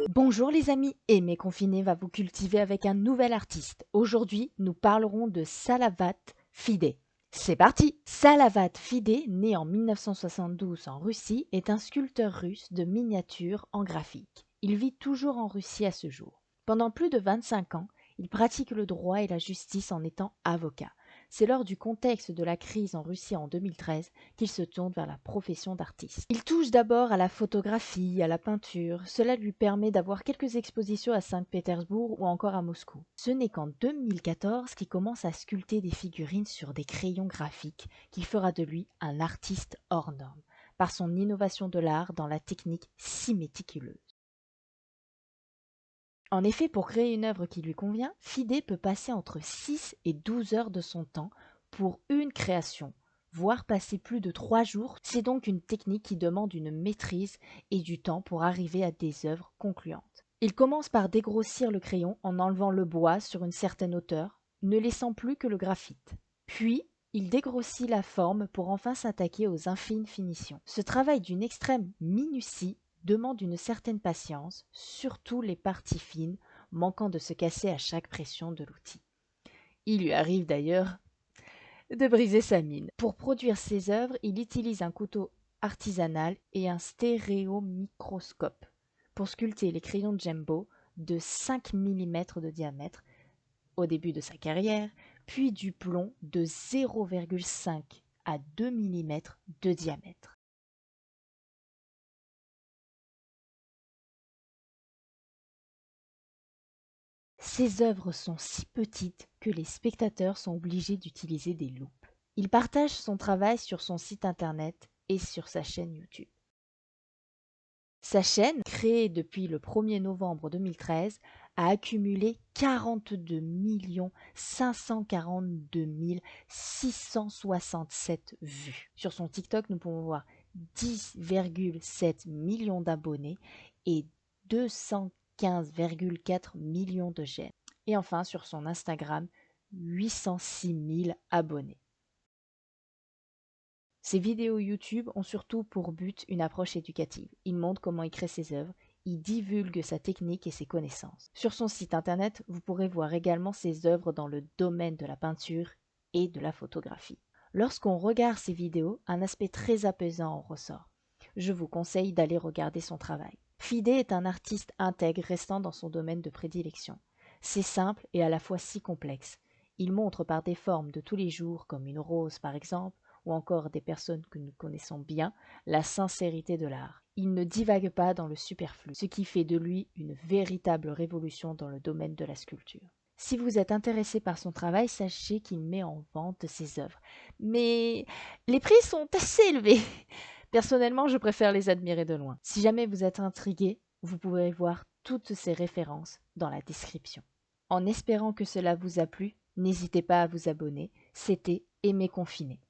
Bonjour les amis, Aimé Confiné va vous cultiver avec un nouvel artiste. Aujourd'hui, nous parlerons de Salavat Fide. C'est parti! Salavat Fide, né en 1972 en Russie, est un sculpteur russe de miniatures en graphite. Il vit toujours en Russie à ce jour. Pendant plus de 25 ans, il pratique le droit et la justice en étant avocat. C'est lors du contexte de la crise en Russie en 2013 qu'il se tourne vers la profession d'artiste. Il touche d'abord à la photographie, à la peinture. Cela lui permet d'avoir quelques expositions à Saint-Pétersbourg ou encore à Moscou. Ce n'est qu'en 2014 qu'il commence à sculpter des figurines sur des crayons graphiques qui fera de lui un artiste hors norme par son innovation de l'art dans la technique si méticuleuse. En effet, pour créer une œuvre qui lui convient, Fide peut passer entre 6 et 12 heures de son temps pour une création, voire passer plus de 3 jours. C'est donc une technique qui demande une maîtrise et du temps pour arriver à des œuvres concluantes. Il commence par dégrossir le crayon en enlevant le bois sur une certaine hauteur, ne laissant plus que le graphite. Puis, il dégrossit la forme pour enfin s'attaquer aux infines finitions. Ce travail d'une extrême minutie demande une certaine patience, surtout les parties fines, manquant de se casser à chaque pression de l'outil. Il lui arrive d'ailleurs de briser sa mine. Pour produire ses œuvres, il utilise un couteau artisanal et un stéréomicroscope pour sculpter les crayons Jumbo de 5 mm de diamètre au début de sa carrière, puis du plomb de 0,5 à 2 mm de diamètre. Ses œuvres sont si petites que les spectateurs sont obligés d'utiliser des loupes. Il partage son travail sur son site internet et sur sa chaîne YouTube. Sa chaîne, créée depuis le 1er novembre 2013, a accumulé 42 542 667 vues. Sur son TikTok, nous pouvons voir 10,7 millions d'abonnés et 215,4 millions de j'aime. Et enfin, sur son Instagram, 806 000 abonnés. Ses vidéos YouTube ont surtout pour but une approche éducative. Il montre comment il crée ses œuvres, il divulgue sa technique et ses connaissances. Sur son site internet, vous pourrez voir également ses œuvres dans le domaine de la peinture et de la photographie. Lorsqu'on regarde ses vidéos, un aspect très apaisant en ressort. Je vous conseille d'aller regarder son travail. Fide est un artiste intègre restant dans son domaine de prédilection. C'est simple et à la fois si complexe. Il montre par des formes de tous les jours, comme une rose par exemple, ou encore des personnes que nous connaissons bien, la sincérité de l'art. Il ne divague pas dans le superflu, ce qui fait de lui une véritable révolution dans le domaine de la sculpture. Si vous êtes intéressé par son travail, sachez qu'il met en vente ses œuvres. Mais les prix sont assez élevés. Personnellement, je préfère les admirer de loin. Si jamais vous êtes intrigué, vous pouvez voir toutes ces références dans la description. En espérant que cela vous a plu, n'hésitez pas à vous abonner. C'était Aimé Confiné.